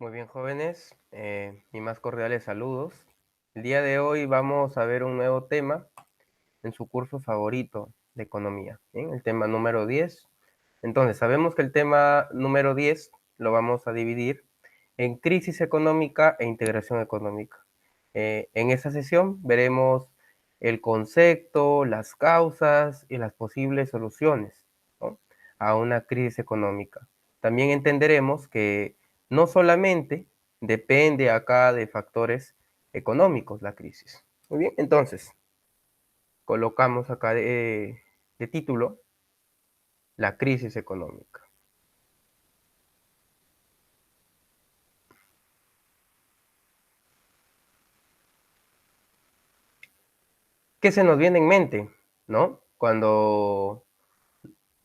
Muy bien, jóvenes, mis más cordiales saludos. El día de hoy vamos a ver un nuevo tema en su curso favorito de economía, ¿bien? El tema número 10. Entonces, sabemos que el tema número 10 lo vamos a dividir en crisis económica e integración económica. En esta sesión veremos el concepto, las causas y las posibles soluciones, ¿no?, a una crisis económica. También entenderemos que no solamente depende acá de factores económicos la crisis. Muy bien, entonces, colocamos acá de título la crisis económica. ¿Qué se nos viene en mente, no? Cuando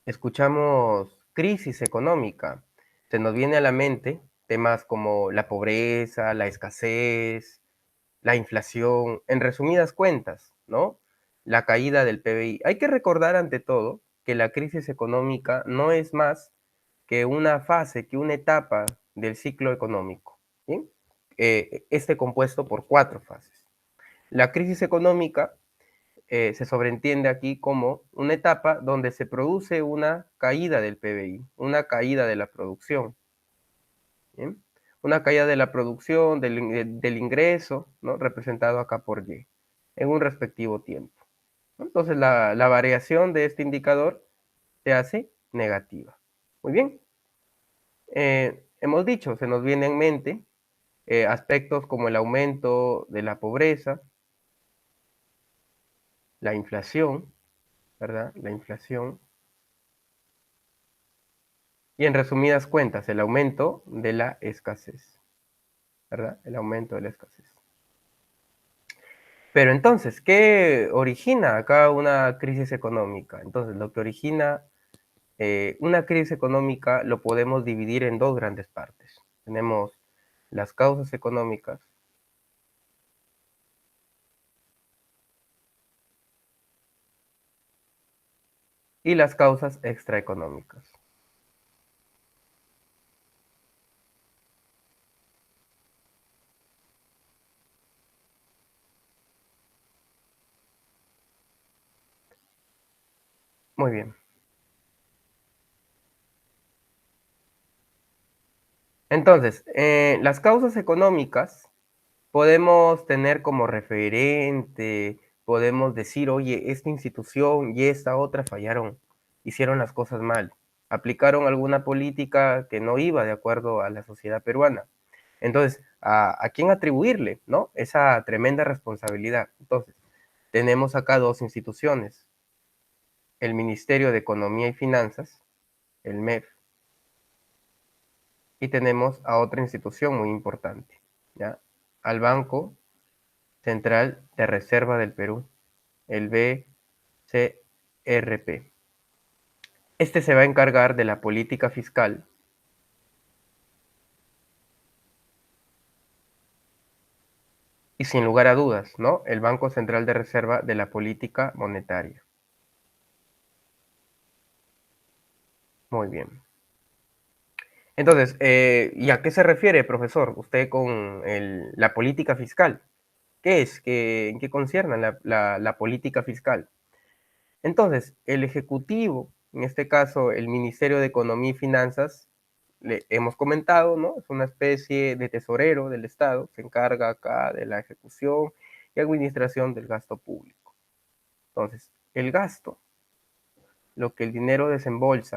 escuchamos crisis económica, se nos viene a la mente temas como la pobreza, la escasez, la inflación, en resumidas cuentas, ¿no? La caída del PBI. Hay que recordar ante todo que la crisis económica no es más que una fase, que una etapa del ciclo económico, ¿sí? Este compuesto por 4 fases. La crisis económica se sobreentiende aquí como una etapa donde se produce una caída del PBI, una caída de la producción, ¿bien? Una caída de la producción, del ingreso, ¿no?, representado acá por Y, en un respectivo tiempo, ¿no? Entonces, la variación de este indicador se hace negativa. Muy bien. Hemos dicho, se nos viene en mente aspectos como el aumento de la pobreza, la inflación, ¿verdad? La inflación. Y en resumidas cuentas, el aumento de la escasez, ¿verdad? El aumento de la escasez. Pero entonces, ¿qué origina acá una crisis económica? Entonces, lo que origina una crisis económica lo podemos dividir en dos grandes partes. Tenemos las causas económicas y las causas extraeconómicas. Muy bien. Entonces, las causas económicas podemos tener como referente, podemos decir, oye, esta institución y esta otra fallaron, hicieron las cosas mal, aplicaron alguna política que no iba de acuerdo a la sociedad peruana. Entonces, ¿a quién atribuirle, no?, esa tremenda responsabilidad? Entonces, tenemos acá dos instituciones, el Ministerio de Economía y Finanzas, el MEF, y tenemos a otra institución muy importante, ¿ya?, al Banco Central de Reserva del Perú, el BCRP. Este se va a encargar de la política fiscal y, sin lugar a dudas, ¿no?, el Banco Central de Reserva de la política monetaria. Muy bien. Entonces, ¿y a qué se refiere, profesor, usted con la política fiscal? ¿Qué es? ¿En qué concierne la política fiscal? Entonces, el Ejecutivo, en este caso el Ministerio de Economía y Finanzas, le hemos comentado, ¿no?, es una especie de tesorero del Estado, se encarga acá de la ejecución y administración del gasto público. Entonces, el gasto, lo que el dinero desembolsa,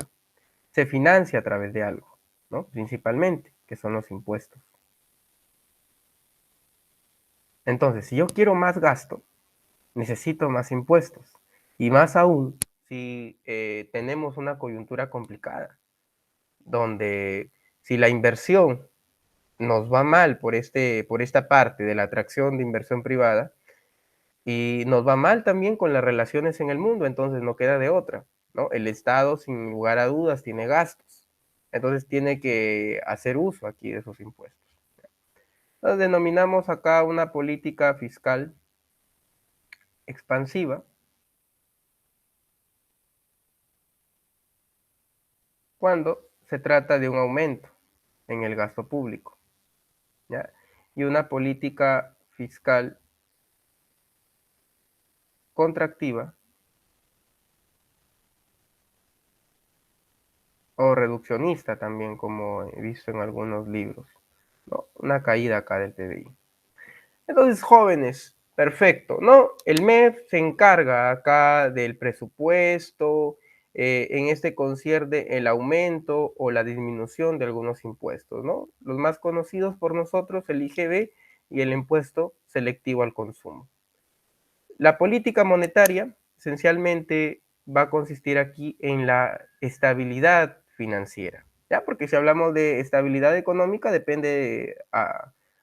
se financia a través de algo, ¿no?, principalmente, que son los impuestos. Entonces, si yo quiero más gasto, necesito más impuestos, y más aún si tenemos una coyuntura complicada, donde si la inversión nos va mal por esta parte de la atracción de inversión privada, y nos va mal también con las relaciones en el mundo, entonces no queda de otra, ¿no? El Estado, sin lugar a dudas, tiene gastos, entonces tiene que hacer uso aquí de esos impuestos. Entonces denominamos acá una política fiscal expansiva cuando se trata de un aumento en el gasto público. ¿ya? Y una política fiscal contractiva o reduccionista también, como he visto en algunos libros, ¿no? Una caída acá del PBI. Entonces, jóvenes, perfecto, ¿no? El MEF se encarga acá del presupuesto, en este concierne el aumento o la disminución de algunos impuestos, ¿no? Los más conocidos por nosotros, el IGB y el impuesto selectivo al consumo. La política monetaria esencialmente va a consistir aquí en la estabilidad financiera, ¿ya? Porque si hablamos de estabilidad económica depende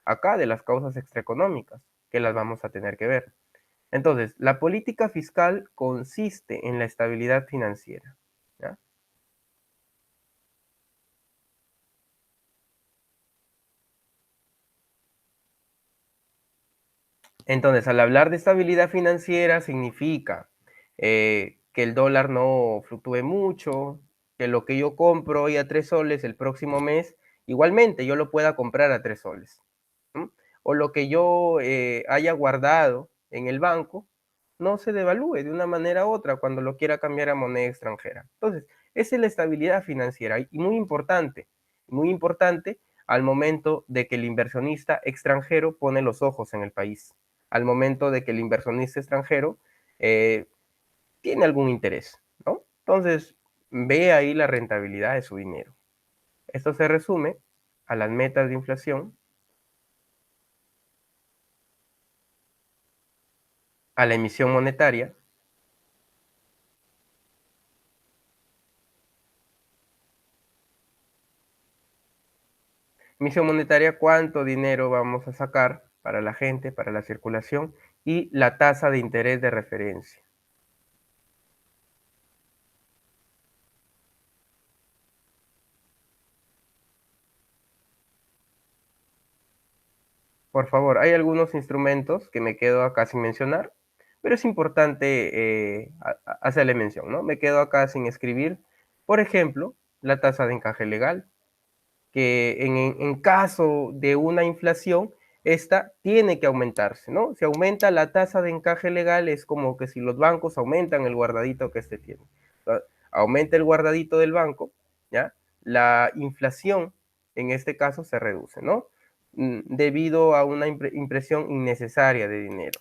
acá de las causas extraeconómicas, que las vamos a tener que ver. Entonces, la política fiscal consiste en la estabilidad financiera, ¿ya? Entonces, al hablar de estabilidad financiera significa que el dólar no fluctúe mucho, que lo que yo compro hoy a 3 soles el próximo mes, igualmente yo lo pueda comprar a 3 soles. ¿M? O lo que yo haya guardado en el banco no se devalúe de una manera u otra cuando lo quiera cambiar a moneda extranjera. Entonces, esa es la estabilidad financiera y muy importante al momento de que el inversionista extranjero pone los ojos en el país, al momento de que el inversionista extranjero eh, tiene algún interés, ¿no? Entonces, ve ahí la rentabilidad de su dinero. Esto se resume a las metas de inflación, a la emisión monetaria. Emisión monetaria, cuánto dinero vamos a sacar para la gente, para la circulación, y la tasa de interés de referencia. Por favor, hay algunos instrumentos que me quedo acá sin mencionar, pero es importante hacerle mención, ¿no? Me quedo acá sin escribir, por ejemplo, la tasa de encaje legal, que en caso de una inflación, esta tiene que aumentarse, ¿no? Si aumenta la tasa de encaje legal, es como que si los bancos aumentan el guardadito que este tiene. Aumenta el guardadito del banco, ¿ya? La inflación, en este caso, se reduce, ¿no? Debido a una impresión innecesaria de dinero.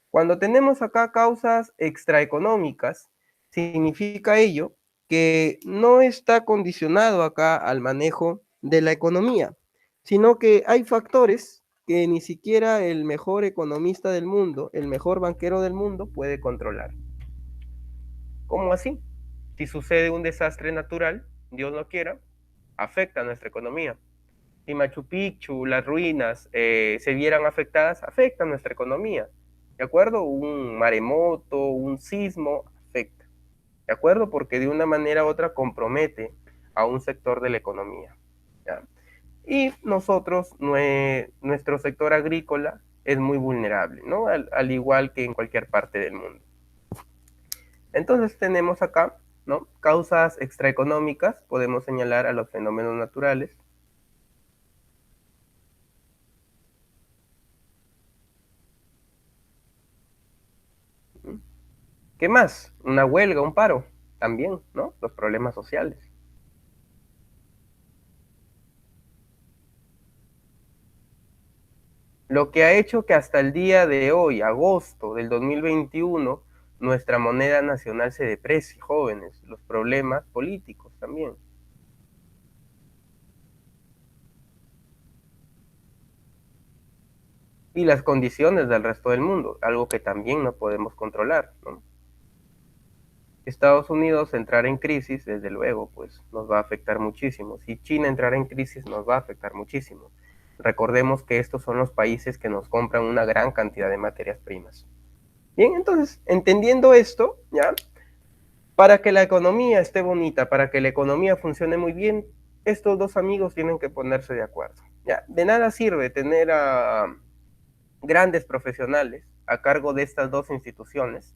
Cuando tenemos acá causas extraeconómicas, significa ello que no está condicionado acá al manejo de la economía, sino que hay factores que ni siquiera el mejor economista del mundo, el mejor banquero del mundo puede controlar. ¿Cómo así? Si sucede un desastre natural, Dios no quiera, afecta a nuestra economía. Si Machu Picchu, las ruinas, se vieran afectadas, afecta a nuestra economía. ¿De acuerdo? Un maremoto, un sismo, afecta. ¿De acuerdo? Porque de una manera u otra compromete a un sector de la economía. ¿Ya? Y nosotros, nuestro sector agrícola es muy vulnerable, ¿no? Al igual que en cualquier parte del mundo. Entonces tenemos acá, ¿no? Causas extraeconómicas, podemos señalar a los fenómenos naturales. ¿Qué más? Una huelga, un paro, también, ¿no? Los problemas sociales. Lo que ha hecho que hasta el día de hoy, agosto del 2021, nuestra moneda nacional se deprecie, jóvenes, los problemas políticos también. Y las condiciones del resto del mundo, algo que también no podemos controlar, ¿no? Estados Unidos entrar en crisis, desde luego, pues nos va a afectar muchísimo. Si China entrara en crisis, nos va a afectar muchísimo. Recordemos que estos son los países que nos compran una gran cantidad de materias primas. Bien, entonces, entendiendo esto, ¿ya? Para que la economía esté bonita, para que la economía funcione muy bien, estos dos amigos tienen que ponerse de acuerdo. ¿Ya? De nada sirve tener a grandes profesionales a cargo de estas dos instituciones,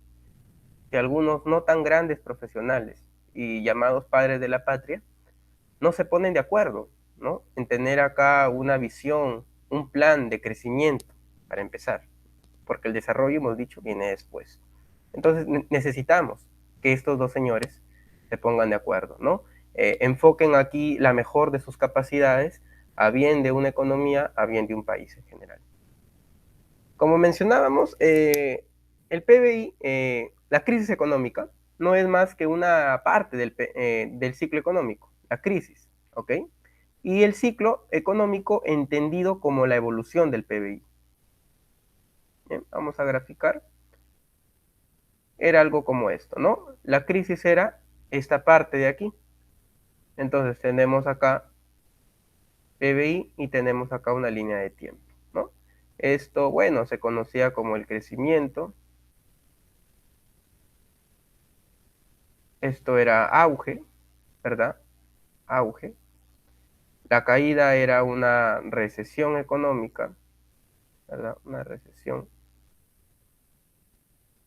que algunos no tan grandes profesionales y llamados padres de la patria no se ponen de acuerdo, ¿no? En tener acá una visión un plan de crecimiento, para empezar, porque el desarrollo, hemos dicho, viene después. Entonces necesitamos que estos dos señores se pongan de acuerdo, ¿no? Enfoquen aquí la mejor de sus capacidades a bien de una economía, a bien de un país en general. Como mencionábamos, el PBI, la crisis económica, no es más que una parte del ciclo económico, la crisis, ¿ok? Y el ciclo económico entendido como la evolución del PBI. Bien, vamos a graficar. Era algo como esto, ¿no? La crisis era esta parte de aquí. Entonces tenemos acá PBI y tenemos acá una línea de tiempo, ¿no? Esto, bueno, se conocía como el crecimiento. Esto era auge, ¿verdad? Auge. La caída era una recesión económica, ¿verdad? Una recesión.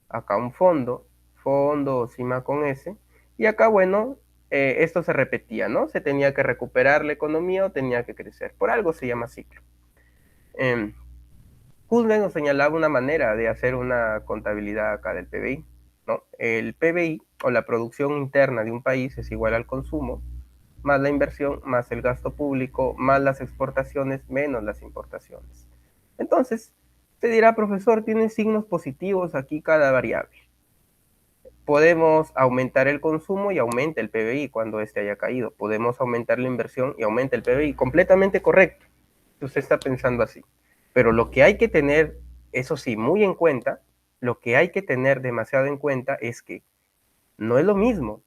Acá un fondo, fondo o cima con S. Y acá, bueno, esto se repetía, ¿no? Se tenía que recuperar la economía o tenía que crecer. Por algo se llama ciclo. Kuznets nos señalaba una manera de hacer una contabilidad acá del PBI, ¿no? El PBI, o la producción interna de un país, es igual al consumo, más la inversión, más el gasto público, más las exportaciones, menos las importaciones. Entonces, te dirá, profesor, tiene signos positivos aquí cada variable. Podemos aumentar el consumo y aumenta el PBI cuando este haya caído. Podemos aumentar la inversión y aumenta el PBI. Completamente correcto. Usted está pensando así. Pero lo que hay que tener, eso sí, muy en cuenta, lo que hay que tener demasiado en cuenta es que no es lo mismo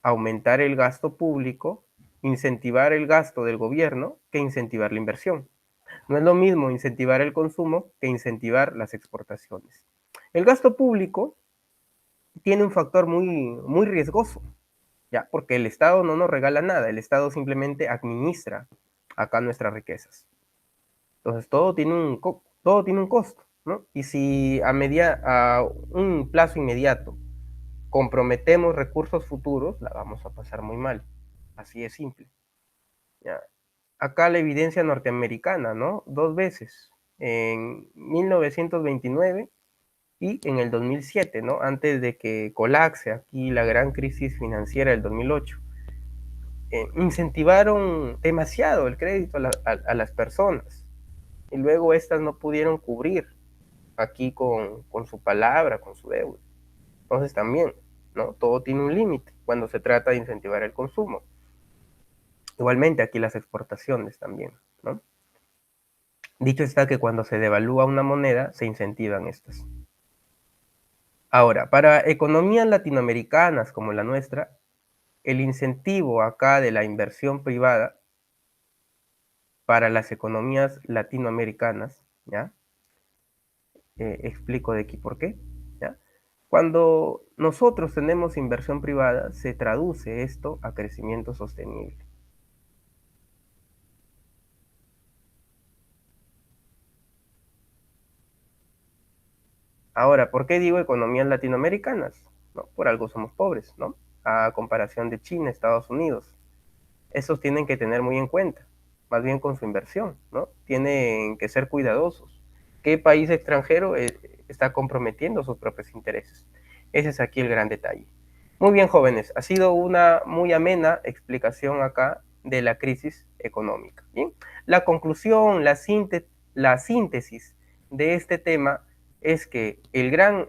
aumentar el gasto público, incentivar el gasto del gobierno, que incentivar la inversión. No es lo mismo incentivar el consumo que incentivar las exportaciones. El gasto público tiene un factor muy riesgoso, ¿ya? Porque el Estado no nos regala nada, el Estado simplemente administra acá nuestras riquezas. Entonces todo tiene un costo, ¿no? Y si a un plazo inmediato comprometemos recursos futuros, la vamos a pasar muy mal. Así de simple. ¿Ya? Acá la evidencia norteamericana, ¿no? Dos veces, en 1929 y en el 2007, ¿no? Antes de que colapse aquí la gran crisis financiera del 2008. Incentivaron demasiado el crédito a las personas y luego estas no pudieron cubrir aquí con su palabra, con su deuda. Entonces también, ¿no? Todo tiene un límite cuando se trata de incentivar el consumo. Igualmente aquí las exportaciones también, ¿no? Dicho está que cuando se devalúa una moneda, se incentivan estas. Ahora, para economías latinoamericanas como la nuestra, el incentivo acá de la inversión privada para las economías latinoamericanas, ¿ya? Explico de aquí por qué, ¿ya? Cuando nosotros tenemos inversión privada, se traduce esto a crecimiento sostenible. Ahora, ¿por qué digo economías latinoamericanas? ¿No? Por algo somos pobres, ¿no? A comparación de China, Estados Unidos. Esos tienen que tener muy en cuenta, más bien con su inversión, ¿no? Tienen que ser cuidadosos. ¿Qué país extranjero está comprometiendo sus propios intereses? Ese es aquí el gran detalle. Muy bien, jóvenes, ha sido una muy amena explicación acá de la crisis económica. Bien, la conclusión, la síntesis de este tema es que el gran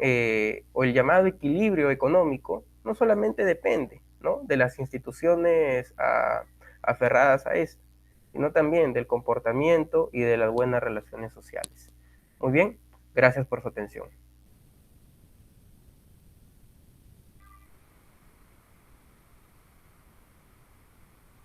o el llamado equilibrio económico no solamente depende, ¿no?, de las instituciones aferradas a esto, sino también del comportamiento y de las buenas relaciones sociales. Muy bien, gracias por su atención.